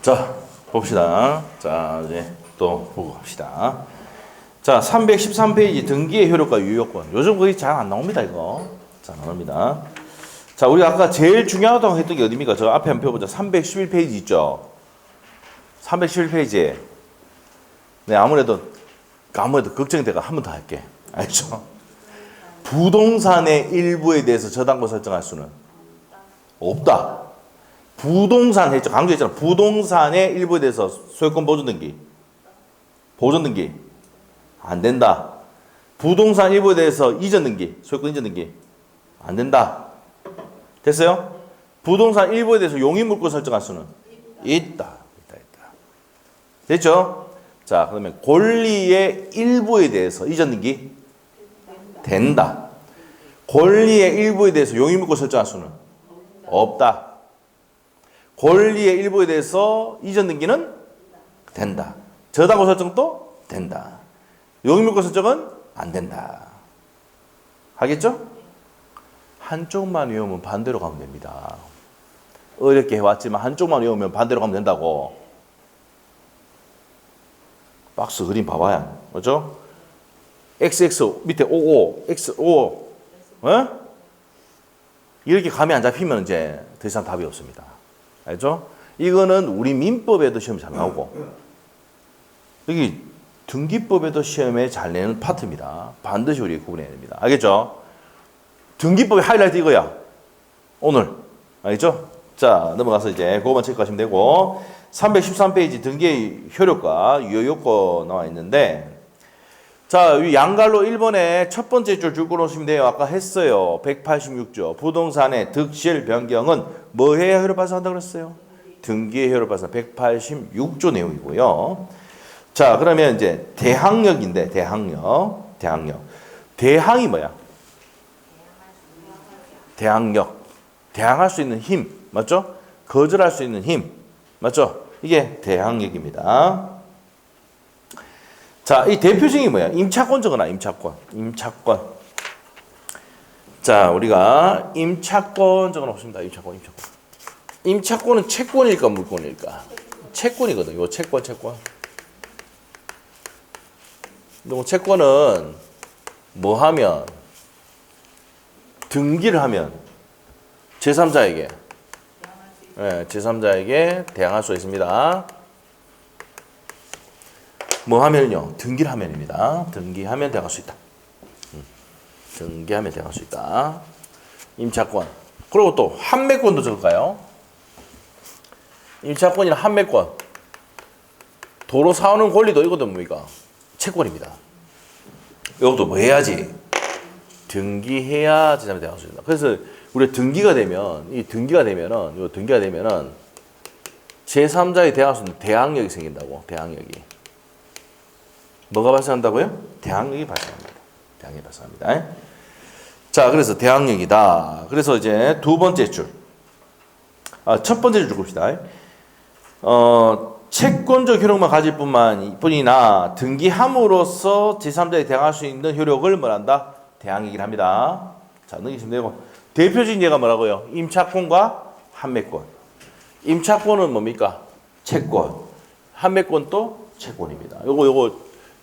자, 봅시다. 자, 이제 또 보고 갑시다. 자, 313페이지 등기의 효력과 유효권. 요즘 거의 잘 안 나옵니다, 이거. 잘 안 나옵니다. 자, 우리가 아까 제일 중요하다고 했던 게 어디입니까? 저 앞에 한번 펴보자. 311페이지 있죠? 311페이지에. 네, 아무래도 걱정되가 한 번 더 할게. 알죠? 부동산의 일부에 대해서 저당권 설정할 수는 없다. 부동산 했죠. 강조했잖아. 부동산의 일부에 대해서 소유권 보존 등기 안 된다. 부동산 일부에 대해서 이전 등기, 소유권 이전 등기 안 된다. 됐어요? 부동산 일부에 대해서 용의물권 설정할 수는 있다. 됐죠? 자, 그러면 권리의 일부에 대해서 이전 등기 된다. 권리의 일부에 대해서 용의물권 설정할 수는 없다. 권리의 일부에 대해서 이전 등기는 된다. 저당권 설정도 된다. 용의물권 설정은 안 된다. 하겠죠? 한쪽만 외우면 반대로 가면 됩니다. 어렵게 해왔지만 한쪽만 외우면 반대로 가면 된다고. 박스 그림 봐봐야. 그렇죠? XX 밑에 55, X5. 어? 이렇게 감이 안 잡히면 이제 더 이상 답이 없습니다. 알죠? 이거는 우리 민법에도 시험이 잘 나오고 여기 등기법에도 시험에 잘 내는 파트입니다. 반드시 우리 구분해야 됩니다. 알겠죠? 등기법의 하이라이트 이거야. 오늘. 알겠죠? 자, 넘어가서 이제 그거만 체크하시면 되고 313페이지 등기의 효력과 유효요건 나와 있는데 자, 이 양갈로 1번에 첫 번째 줄 줄 끊으시면 돼요. 아까 했어요. 186조. 부동산의 득실 변경은 뭐 해야 효력 발생한다고 그랬어요? 등기의 효력 발생 186조 내용이고요. 자, 그러면 이제 대항력인데 대항력. 대항이 뭐야? 대항력. 대항할 수 있는 힘. 맞죠? 거절할 수 있는 힘. 맞죠? 이게 대항력입니다. 자, 이 대표적인 뭐야? 임차권 적어놔, 임차권. 자, 우리가 임차권 적어놓습니다. 임차권은 채권일까, 물권일까? 채권이거든. 이거 채권. 이거 채권은 뭐 하면? 등기를 하면 제3자에게, 제3자에게 대항할 수 있습니다. 뭐 하면요? 등기를 하면입니다. 등기하면 대항할 수 있다. 등기하면 대항할 수 있다. 임차권. 그리고 또 판매권도 적을까요? 임차권이나 판매권. 도로 사오는 권리도 이것도 뭡니까? 채권입니다. 이것도 뭐 해야지? 등기해야 제3자 대항할 수 있다. 그래서 우리 등기가 되면은 제3자에 대항할 수 있는 대항력이 생긴다고. 대항력이. 뭐가 발생한다고요? 대항력이 발생합니다. 자, 그래서 대항력이다. 그래서 이제 두 번째 줄. 첫 번째 줄 봅시다. 채권적 효력만 가질 뿐이나 등기함으로써 제3자에 대항할 수 있는 효력을 뭐란다? 대항력이라 합니다. 자, 넘기시면 되고. 대표적인 예가 뭐라고요? 임차권과 판매권. 임차권은 뭡니까? 채권. 판매권도 채권입니다.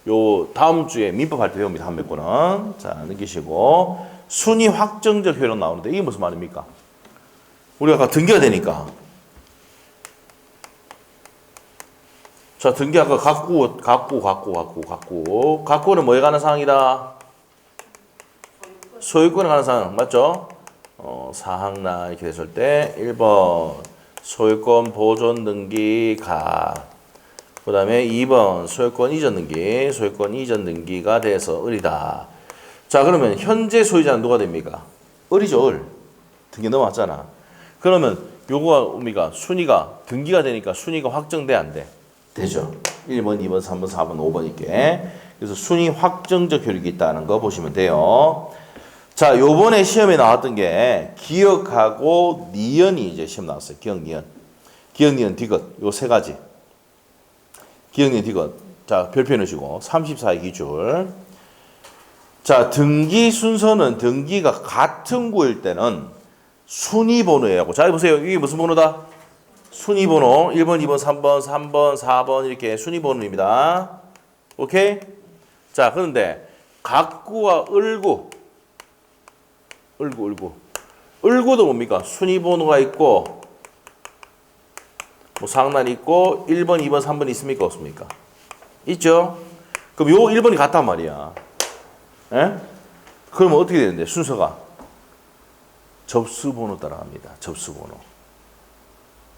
요 다음 주에 민법 할 때 배웁니다. 판매권은. 자, 넘기시고. 순위 확정적 효력 나오는데 이게 무슨 말입니까? 우리가 아까 등기가 되니까. 자, 등기 아까 갖고는 뭐에 관한 사항이다? 소유권에 관한 사항. 맞죠? 사항나 이렇게 됐을 때 1번 소유권 보존 등기 그 다음에 2번 소유권 이전 등기가 돼서 을이다. 자, 그러면 현재 소유자는 누가 됩니까? 을이죠, 을. 등기 넘어왔잖아. 그러면 요거가 뭡니까? 순위가 등기가 되니까 순위가 확정돼 안 돼? 되죠. 1번, 2번, 3번, 4번, 5번 있게. 그래서 순위 확정적 효력이 있다는 거 보시면 돼요. 자, 요번에 시험에 나왔던 게 기억하고 니은이 이제 시험 나왔어요. 기억, 니은, 디귿. 요 세 가지. 기억, 니은, 디귿. 자, 별표 넣으시고 34의 기줄. 자, 등기 순서는 등기가 같은 구일 때는 순위 번호라고. 자, 보세요. 이게 무슨 번호다? 순위번호 1번, 2번, 3번, 3번, 4번 이렇게 순위번호입니다. 오케이? 자, 그런데 각구와 을구. 을구도 뭡니까? 순위번호가 있고 뭐 상란이 있고 1번, 2번, 3번 있습니까? 없습니까? 있죠? 그럼 요 1번이 같단 말이야. 예? 그러면 어떻게 되는데? 순서가 접수번호 따라갑니다. 접수번호.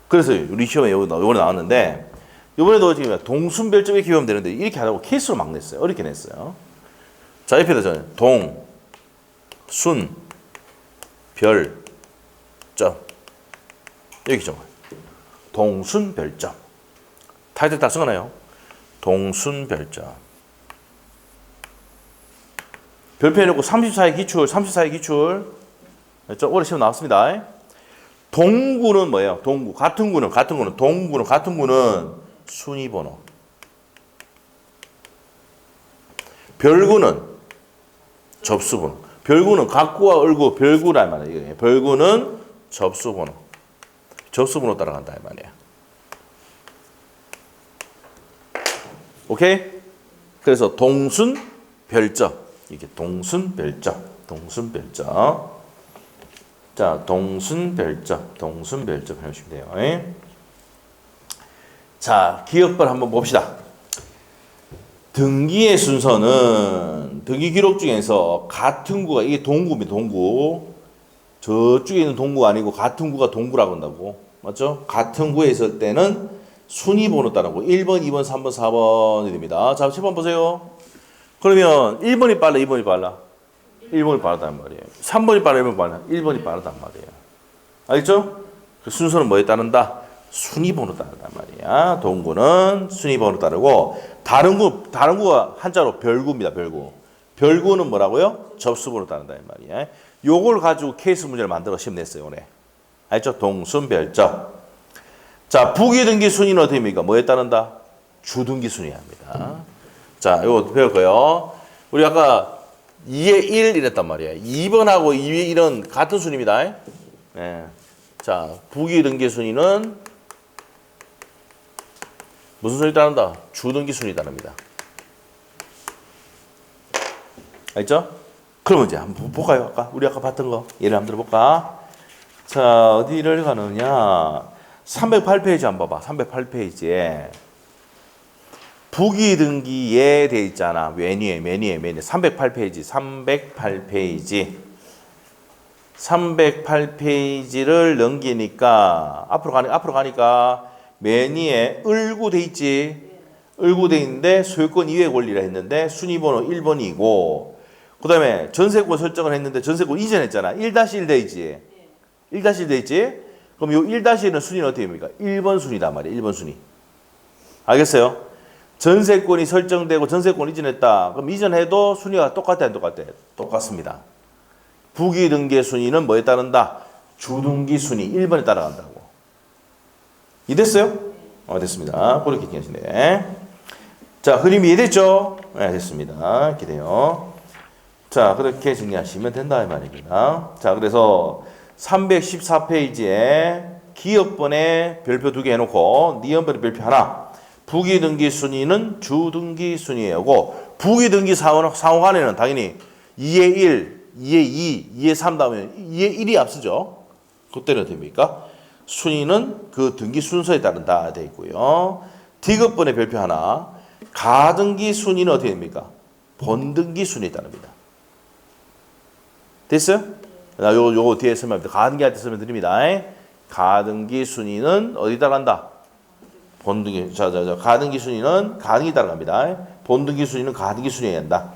그래서 우리 시험에 요번에 나왔는데 요번에도 지금 동순별점에 기억하면 되는데 이렇게 하라고 케이스로 막 냈어요. 어렵게 냈어요. 자, 옆에다 저는 동, 순, 별, 점. 여기 좀 동순, 별점. 타이틀 다 써놔요. 동순, 별점. 별표 해놓고 34의 기출, 34의 기출. 올해 시험 나왔습니다. 동구는 뭐예요? 동구. 같은 구는, 같은 구는 순위번호. 별구는 접수번호. 별구는 각구와 을구, 별구란 말이에요. 별구는 접수번호. 접수번호 따라간다 이 말이에요. 오케이? 그래서 동순, 별점. 이게 동순, 별점. 동순, 별점. 자, 동순, 별점. 동순, 별점 해주시면 돼요. 자, 기억별 한번 봅시다. 등기의 순서는 등기 기록 중에서 같은 구가 이게 동구입니다. 동구. 저쪽에 있는 동구가 아니고 같은 구가 동구라고 한다고. 맞죠? 같은 구에 있을 때는 순위번호 따르고 1번, 2번, 3번, 4번이 됩니다. 자, 7번 보세요. 그러면 1번이 빨라, 2번이 빨라? 1번이 빠르단 말이에요. 3번이 빨라, 1번이 빨라? 1번이 빠르단 말이에요. 알겠죠? 그 순서는 뭐에 따른다? 순위번호 따른단 말이야. 동구는 순위번호 따르고 다른 구가 한자로 별구입니다. 별구. 별구는 뭐라고요? 접수번호 따른다 이 말이야. 요걸 가지고 케이스 문제를 만들어 시험 냈어요, 오늘. 알죠? 동순, 별점. 자, 부기등기 순위는 어떻게 됩니까? 뭐에 따른다? 주등기 순위야 합니다. 자, 요거 배울거요. 우리 아까 2의 1 이랬단 말이에요. 2번하고 2의 1은 같은 순위입니다. 네. 자, 부기등기 순위는 무슨 순위 따른다? 주등기 순위 따릅니다. 알죠? 그러면 이제 한번 볼까요? 우리 아까 봤던 거. 예를 한번 들어볼까? 자, 어디를 가느냐? 308페이지 한번 봐봐. 308페이지에 부기등기에 돼 있잖아. 맨 위에. 308페이지. 308페이지를 넘기니까 앞으로 가니까 맨 위에 을구 돼 있지. 을구 돼 있는데 소유권 이외 권리라 했는데 순위번호 1번이고 그 다음에 전세권 설정을 했는데 전세권 이전했잖아. 1-1 돼 있지. 1-1 돼 있지. 그럼 요 1-1은 순위는 어떻게 됩니까? 1번 순위단 말이에요. 1번 순위. 알겠어요? 전세권이 설정되고 전세권 이전했다. 그럼 이전해도 순위가 똑같아 안 똑같아? 똑같습니다. 부기등기 순위는 뭐에 따른다? 주등기 순위 1번에 따라간다고. 이해됐어요? 됐습니다. 그렇게 기억하시네. 자, 그림이 이해됐죠? 네, 됐습니다. 이렇게 돼요. 자, 그렇게 정리하시면 된다 이 말입니다. 자, 그래서 314페이지에 기업번에 별표 2개 해놓고 니은번에 별표 하나. 부기등기 순위는 주등기 순위이고 부기등기 상호간에는 당연히 2의 1, 2의 2, 2의 3 다음에 2의 1이 앞서죠. 그때는 됩니까? 순위는 그 등기 순서에 따른다 되어 있고요. 디귿번에 별표 하나. 가등기 순위는 어떻게 됩니까? 본등기 순위에 따릅니다. 됐어요? 요거 뒤에 설명합니다. 가등기 할 때 설명드립니다. 가등기 순위는 어디 따라간다? 본등기. 자, 가등기 순위는 가등기 따라갑니다. 본등기 순위는 가등기 순위에 한다.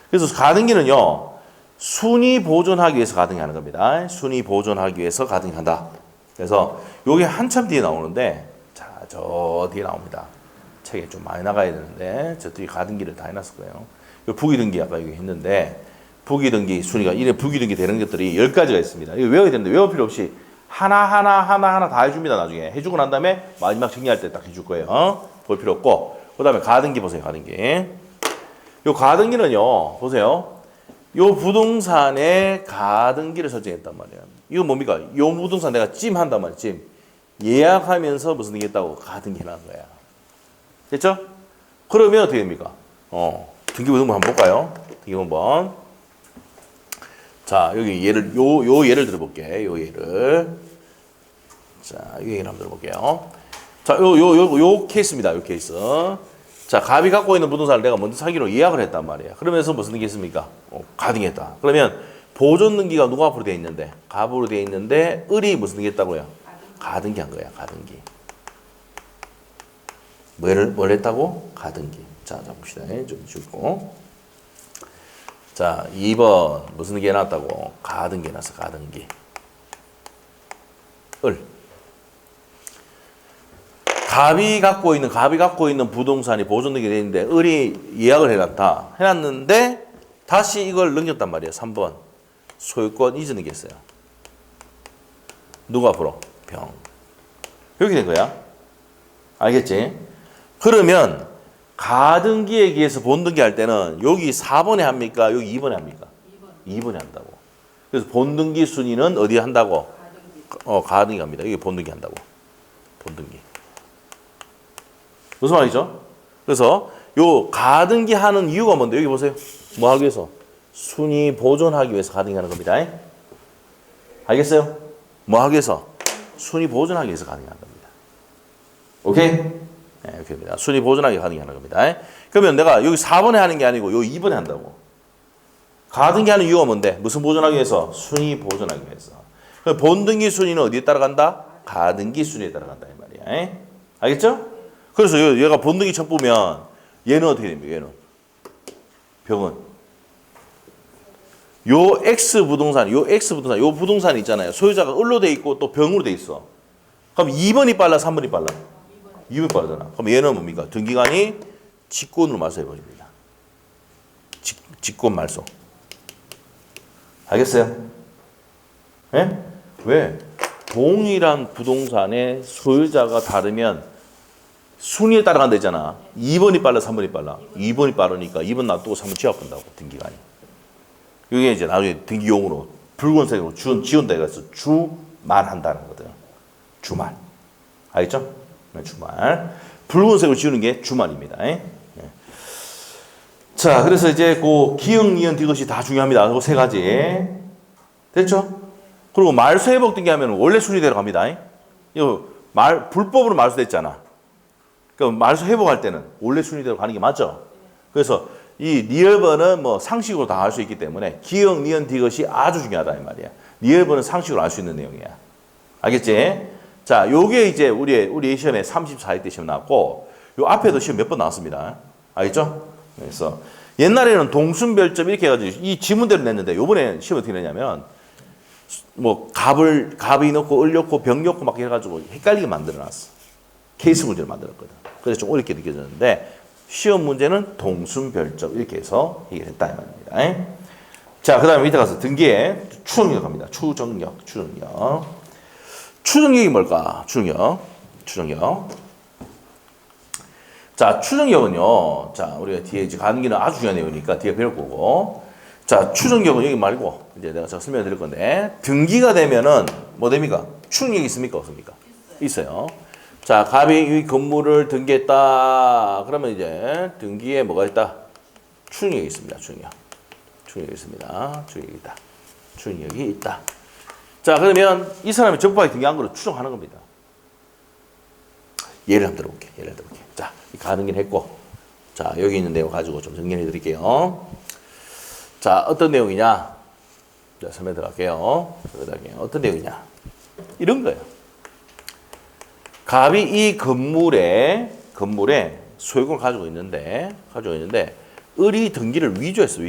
그래서 가등기는요, 순위 보존하기 위해서 가등기 하는 겁니다. 순위 보존하기 위해서 가등기 한다. 그래서 요게 한참 뒤에 나오는데, 자, 저 뒤에 나옵니다. 책에 좀 많이 나가야 되는데, 저 뒤에 가등기를 다 해놨을 거예요. 요 부기등기 아까 여기 했는데, 부기등기 순위가, 이래 부기등기 되는 것들이 10가지가 있습니다. 이거 외워야 되는데, 외울 필요 없이 하나 다 해줍니다. 나중에 해주고 난 다음에 마지막 정리할 때 딱 해줄 거예요. 볼 필요 없고. 그 다음에 가등기 보세요. 가등기. 요 가등기는요. 보세요. 요 부동산에 가등기를 설정했단 말이에요. 이거 뭡니까? 요 부동산 내가 찜한단 말이에요. 찜. 예약하면서 무슨 등기했다고 가등기라는 거야. 됐죠? 그러면 어떻게 됩니까? 등기부등본 한번 볼까요? 등기부등본. 자, 여기 예를, 요 예를 들어볼게. 요 예를. 자, 요 예를 한번 들어볼게요. 자, 요 케이스입니다. 요 케이스. 자, 갑이 갖고 있는 부동산을 내가 먼저 사기로 예약을 했단 말이야. 그러면서 무슨 등기 했습니까? 가등기했다. 그러면 보존 등기가 누구 앞으로 돼 있는데? 갑으로 돼 있는데, 을이 무슨 등기 했다고요? 가등기 한 거야, 가등기. 뭘 했다고? 가등기. 자, 봅시다. 좀 줄고. 자, 2번. 무슨 등기 해놨다고? 가등기 해놨어, 가등기. 을. 갑이 갖고 있는 부동산이 보존 등기 돼 있는데, 을이 예약을 해놨는데, 다시 이걸 넘겼단 말이에요, 3번. 소유권 이전 등기 했어요. 누구 앞으로? 병. 이렇게 된 거야. 알겠지? 그러면 가등기에 의해서 본등기 할 때는 여기 4번에 합니까? 여기 2번에 합니까? 2번에 한다고. 그래서 본등기 순위는 어디에 한다고? 가등기 합니다. 여기 본등기 한다고. 본등기. 무슨 말이죠? 그래서 요 가등기 하는 이유가 뭔데? 여기 보세요. 뭐 하기 위해서? 순위 보존하기 위해서 가등기 하는 겁니다. 알겠어요? 뭐 하기 위해서? 순위 보존하기 위해서 가등기 하는 겁니다. 오케이? 네, 이렇게 됩니다. 순위 보존하기 위해서 가등기 하는 겁니다. 그러면 내가 여기 4번에 하는 게 아니고 요 2번에 한다고. 가등기 하는 이유가 뭔데? 무슨 보존하기 위해서? 순위 보존하기 위해서. 그럼 본등기 순위는 어디에 따라간다? 가등기 순위에 따라간다 이 말이야. 알겠죠? 그래서 얘가 본등기 첫 보면 얘는 어떻게 됩니까? 얘는 병은 요 X 부동산, 요 부동산이 있잖아요. 소유자가 을로 돼 있고 또 병으로 돼 있어. 그럼 2번이 빨라, 3번이 빨라? 2번이 빠르잖아. 그럼 얘는 뭡니까? 등기관이 직권으로 말소해버립니다. 직권 말소. 알겠어요? 예? 왜? 동일한 부동산의 소유자가 다르면 순위에 따라간다 했잖아. 2번이 빨라, 3번이 빨라? 2번이 빠르니까 2번 놔두고 3번 취합한다고, 등기관이. 이게 이제 나중에 등기용으로 붉은색으로 지운다 해서 주말한다는 거거든. 주말. 알겠죠? 네, 주말. 붉은색으로 지우는 게 주말입니다. 네. 자, 그래서 이제 그 기역, 니은, 디귿이 다 중요합니다. 그 세 가지. 됐죠? 그리고 말소 회복 등기하면 원래 순위대로 갑니다. 이거 불법으로 말소됐잖아. 그러니까 말소 회복할 때는 원래 순위대로 가는 게 맞죠? 그래서 이 리얼번은 뭐 상식으로 다 알 수 있기 때문에 기역, 니은, 디귿이 아주 중요하다 이 말이야. 리얼번은 상식으로 알 수 있는 내용이야. 알겠지? 자, 요게 이제 우리 시험에 34회 때 시험 나왔고, 요 앞에도 시험 몇 번 나왔습니다. 알겠죠? 그래서 옛날에는 동순별점 이렇게 해가지고 이 지문대로 냈는데 요번에 시험 어떻게 냈냐면 뭐 갑이 넣고 을 넣고 병 넣고 막 해가지고 헷갈리게 만들어놨어. 케이스 문제를 만들었거든. 그래서 좀 어렵게 느껴졌는데 시험 문제는 동순별점 이렇게 해서 해결했다 이 말입니다. 자, 그 다음에 밑에 가서 등기에 추정력 갑니다. 추정력. 추정력이 뭘까? 추정력. 자, 추정력은요. 자, 우리가 뒤에 이제 가등기는 아주 중요한 내용이니까 뒤에 배울 거고. 자, 추정력은 여기 말고 이제 내가 설명해 드릴 건데 등기가 되면은 뭐 됩니까? 추정력이 있습니까? 없습니까? 있어요. 자, 갑이 이 건물을 등기했다. 그러면 이제 등기에 뭐가 있다? 추정력이 있습니다. 추정력이 있습니다. 추정력이 있다. 자, 그러면 이 사람이 적법하게 등기한 거를 추정하는 겁니다. 예를 한번 들어볼게. 자, 가등기는 했고, 자, 여기 있는 내용 가지고 좀 정리해 드릴게요. 자, 어떤 내용이냐? 자, 설명 들어갈게요. 어떤 내용이냐? 이런 거예요. 갑이 이 건물에 소유권을 가지고 있는데, 을이 등기를 위조했어,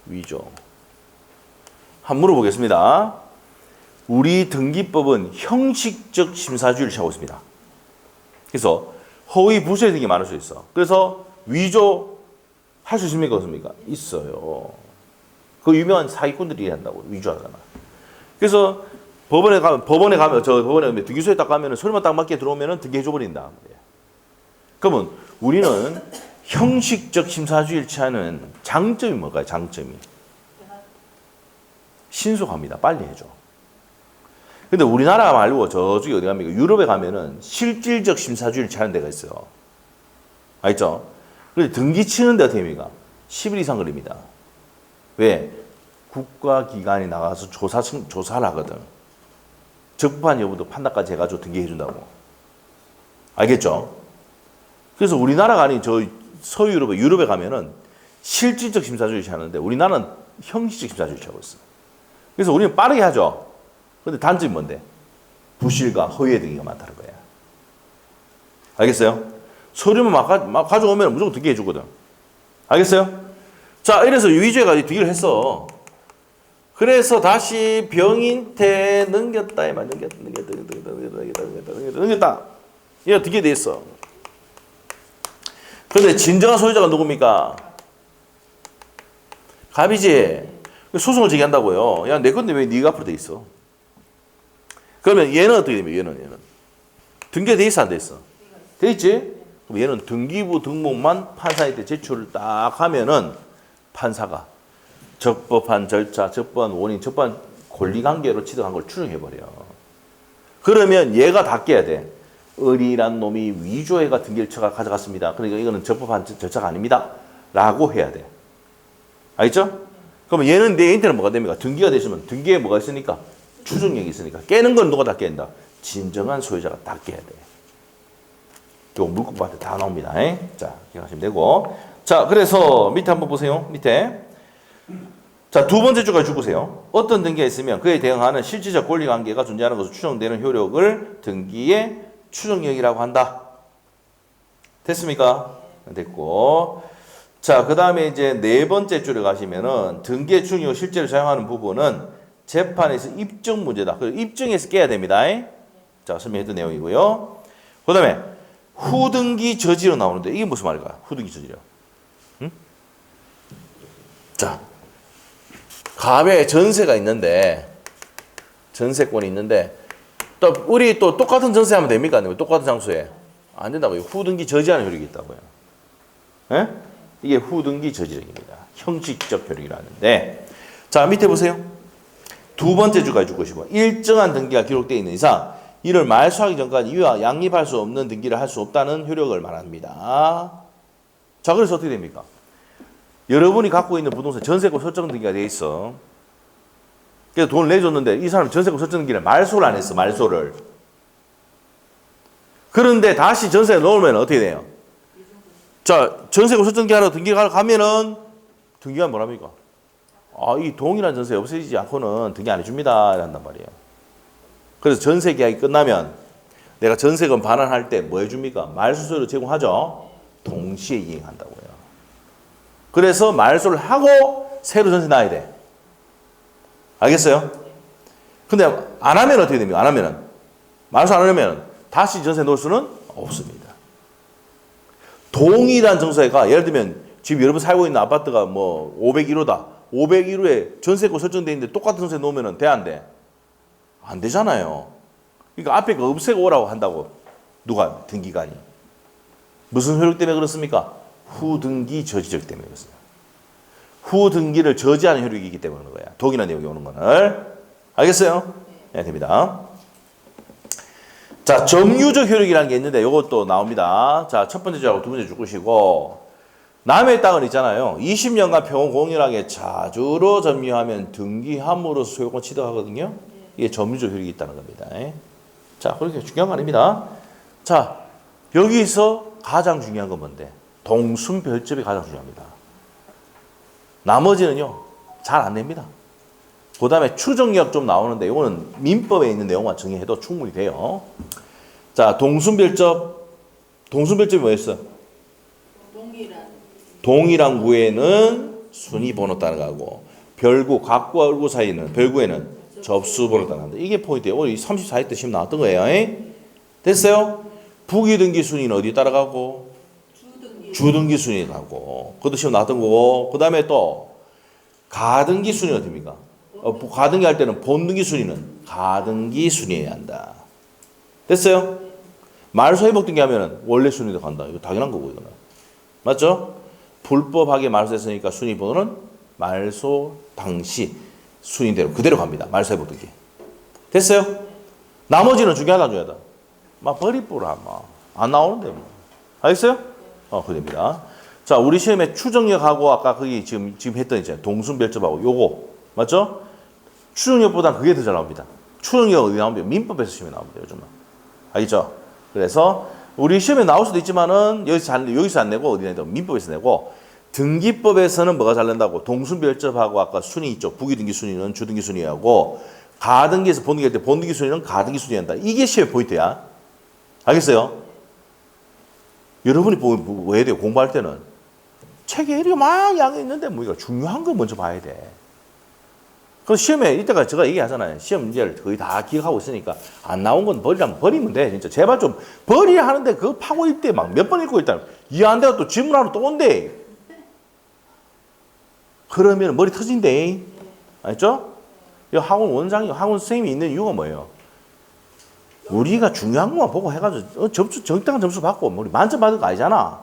위조. 한번 물어보겠습니다. 우리 등기법은 형식적 심사주의를 취하고 있습니다. 그래서 허위 부실 등이 많을 수 있어. 그래서 위조 할 수 있습니까? 없습니까? 있어요. 그 유명한 사기꾼들이 한다고 위조하잖아. 그래서 법원에 가면 등기소에 딱 가면은 소리만 딱 맞게 들어오면은 등기해줘 버린다. 그러면 우리는 형식적 심사주의를 취하는 장점이 뭘까요? 장점이 신속합니다. 빨리 해줘. 근데 우리나라 말고 저쪽에 어디 갑니까? 유럽에 가면은 실질적 심사주의를 취하는 데가 있어요. 알죠? 근데 등기 치는데 어떻게 됩니까? 10일 이상 걸립니다. 왜? 국가기관이 나가서 조사를 하거든. 적법한 여부도 판단까지 해가지고 등기해준다고. 알겠죠? 그래서 우리나라가 아닌 저 서유럽에, 유럽에 가면은 실질적 심사주의 취하는데 우리나라는 형식적 심사주의 취하고 있어. 그래서 우리는 빠르게 하죠. 근데 단점이 뭔데? 부실과 허위의 등기가 많다는 거야. 알겠어요? 서류만 막 가져오면 무조건 등기해 주거든. 알겠어요? 자, 이래서 위조해가 등기를 했어. 그래서 다시 병인태 넘겼다. 얘가 등기돼 있어. 근데 진정한 소유자가 누굽니까? 갑이지. 소송을 제기한다고요. 야, 내 건데 왜 네가 앞으로 돼 있어? 그러면 얘는 어떻게 됩니까? 얘는 등기돼 있어, 안 돼 있어? 돼 있지? 그럼 얘는 등기부 등록만 판사한테 제출을 딱 하면은 판사가 적법한 절차, 적법한 원인, 적법한 권리관계로 취득한 걸 추정해버려. 그러면 얘가 다 깨야 돼. 을이란 놈이 위조해가 등기를 가져갔습니다. 그러니까 이거는 적법한 절차가 아닙니다. 라고 해야 돼. 알겠죠? 그러면 얘는 내 인터넷 뭐가 됩니까? 등기가 됐으면 등기에 뭐가 있으니까? 추정력이 있으니까. 깨는 건 누가 다 깬다? 진정한 소유자가 다 깨야 돼. 이거 물고기한테 다 나옵니다. 자, 기억하시면 되고. 자, 그래서 밑에 한번 보세요. 밑에. 자, 두 번째 줄까지 쭉 보세요. 어떤 등기가 있으면 그에 대응하는 실질적 권리관계가 존재하는 것으로 추정되는 효력을 등기의 추정력이라고 한다. 됐습니까? 됐고. 자, 그 다음에 이제 네 번째 줄에 가시면은 등기의 추정력을 실제로 사용하는 부분은 재판에서 입증 문제다. 그래서 입증해서 깨야 됩니다. 자, 설명했던 내용이고요. 그 다음에 후등기 저지로 나오는데 이게 무슨 말일까요? 후등기 저지로. 응? 자, 갑에 전세가 있는데, 전세권이 있는데, 또 우리 또 똑같은 전세하면 됩니까? 똑같은 장소에 안 된다고요. 후등기 저지하는 효력이 있다고요. 에? 이게 후등기 저지력입니다. 형식적 효력이라는데, 자, 밑에 보세요. 두 번째 주까지 줄 것이고, 일정한 등기가 기록되어 있는 이상 이를 말소하기 전까지 이와 양립할 수 없는 등기를 할 수 없다는 효력을 말합니다. 자, 그래서 어떻게 됩니까? 여러분이 갖고 있는 부동산 전세권 설정 등기가 돼 있어. 그래서 돈을 내줬는데 이 사람이 전세권 설정 등기를 말소를 안 했어. 말소를. 그런데 다시 전세에 넣으면 어떻게 돼요? 자, 전세권 설정 등기 하러 등기가 가면은 등기가 뭐랍니까? 아, 이 동일한 전세 없어지지 않고는 등기 안 해줍니다. 한단 말이에요. 그래서 전세 계약이 끝나면 내가 전세금 반환할 때 뭐 해줍니까? 말소서를 제공하죠. 동시에 이행한다고요. 그래서 말소를 하고 새로 전세 놔야 돼. 알겠어요? 근데 안 하면 어떻게 됩니까? 안 하면은 말소 안 하려면 다시 전세 놓을 수는 없습니다. 동일한 정서가 예를 들면 지금 여러분 살고 있는 아파트가 뭐 501호다. 501호에 전세권 설정돼 있는데 똑같은 전세 놓으면 돼, 안 돼? 안 되잖아요. 그러니까 앞에 거 없애고 오라고 한다고. 누가? 등기관이. 무슨 효력 때문에 그렇습니까? 후등기 저지력 때문에 그렇습니다. 후등기를 저지하는 효력이 있기 때문에 그런 거야. 동일한 내용이 오는 거는. 알겠어요? 네, 됩니다. 자, 점유적 효력이라는 게 있는데 이것도 나옵니다. 자, 첫 번째 줄하고 두 번째 줄 것이고, 남의 땅은 있잖아요. 20년간 평공연하게 자주로 점유하면 등기함으로써 소유권 취득하거든요. 이게 점유적 효력이 있다는 겁니다. 자, 그렇게 중요한 거 아닙니다. 자, 여기서 가장 중요한 건 뭔데? 동순별접이 가장 중요합니다. 나머지는요, 잘 안 냅니다. 그 다음에 추정력 좀 나오는데, 이거는 민법에 있는 내용만 정의해도 충분히 돼요. 자, 동순별접이 뭐였어? 동일한 구에는 순위번호 따라가고, 별구, 각구와 을구 사이는, 별구에는 접수번호 따라간다. 이게 포인트예요. 오늘 34회 때 시험 나왔던 거예요. 됐어요? 부기등기 순위는 어디 따라가고? 주등기 순위 가고. 그것도 시험 나왔던 거고. 그 다음에 또 가등기 순위가 됩니까? 가등기 할 때는 본등기 순위는 가등기 순위여야 한다. 됐어요? 말소 회복 등기 하면은 원래 순위도 간다. 이거 당연한 거고, 이거는. 맞죠? 불법하게 말소했으니까 순위 번호는 말소 당시 순위대로 그대로 갑니다. 말소 회복 등기. 됐어요? 나머지는 중요하다, 안 중요하다? 막 버리뿌라, 안 나오는데, 뭐. 알겠어요? 그됩니다. 자, 우리 시험에 추정력하고 아까 거기 지금 했던 이제 동순별접하고 요거, 맞죠? 추정력보다 그게 더 잘 나옵니다. 추정력 어디 나옵니다? 민법에서 시험에 나옵니다, 요즘은. 알겠죠? 그래서 우리 시험에 나올 수도 있지만은 여기서 안 내고 어디 내도 민법에서 내고 등기법에서는 뭐가 잘 낸다고? 동순별접하고 아까 순위 있죠. 부기등기 순위는 주등기 순위하고 가등기에서 본등기 할 때 본등기 순위는 가등기 순위 한다. 이게 시험의 포인트야. 알겠어요? 여러분이 뭐 해야 돼요? 공부할 때는 책에 이렇게 막 양이 있는데 뭐 이거 중요한 거 먼저 봐야 돼. 그래서 시험에 이때가 제가 얘기하잖아요. 시험 문제를 거의 다 기억하고 있으니까 안 나온 건 버리면 돼. 진짜 제발 좀 버리야 하는데 그거 파고 있대 막 몇 번 읽고 있다. 이해 안 되고 또 질문하러 또 온대. 그러면 머리 터진대. 알죠? 이 학원 원장이 학원 선생님이 있는 이유가 뭐예요? 우리가 중요한 것만 보고 해가지고 적당한 점수 받고 우리 만점 받을 거 아니잖아.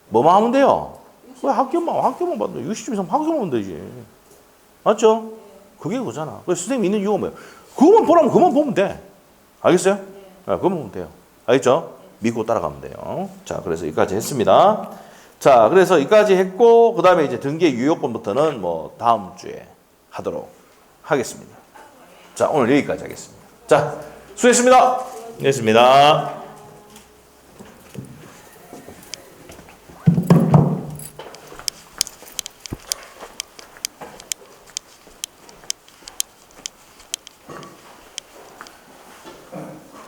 뭐만 하면 돼요? 왜 학교만 받는다. 60점 이상 학교만 하면 되지. 맞죠? 그게 그거잖아. 그래서 선생님이 있는 이유가 뭐예요? 그것만 보라면 그것만 보면 돼. 알겠어요? 네, 그것만 보면 돼요. 알겠죠? 믿고 따라가면 돼요. 자, 그래서 여기까지 했습니다. 자, 그래서 여기까지 했고, 그 다음에 이제 등기 유효권부터는 뭐 다음 주에 하도록 하겠습니다. 자, 오늘 여기까지 하겠습니다. 자, 수고했습니다. 수고했습니다.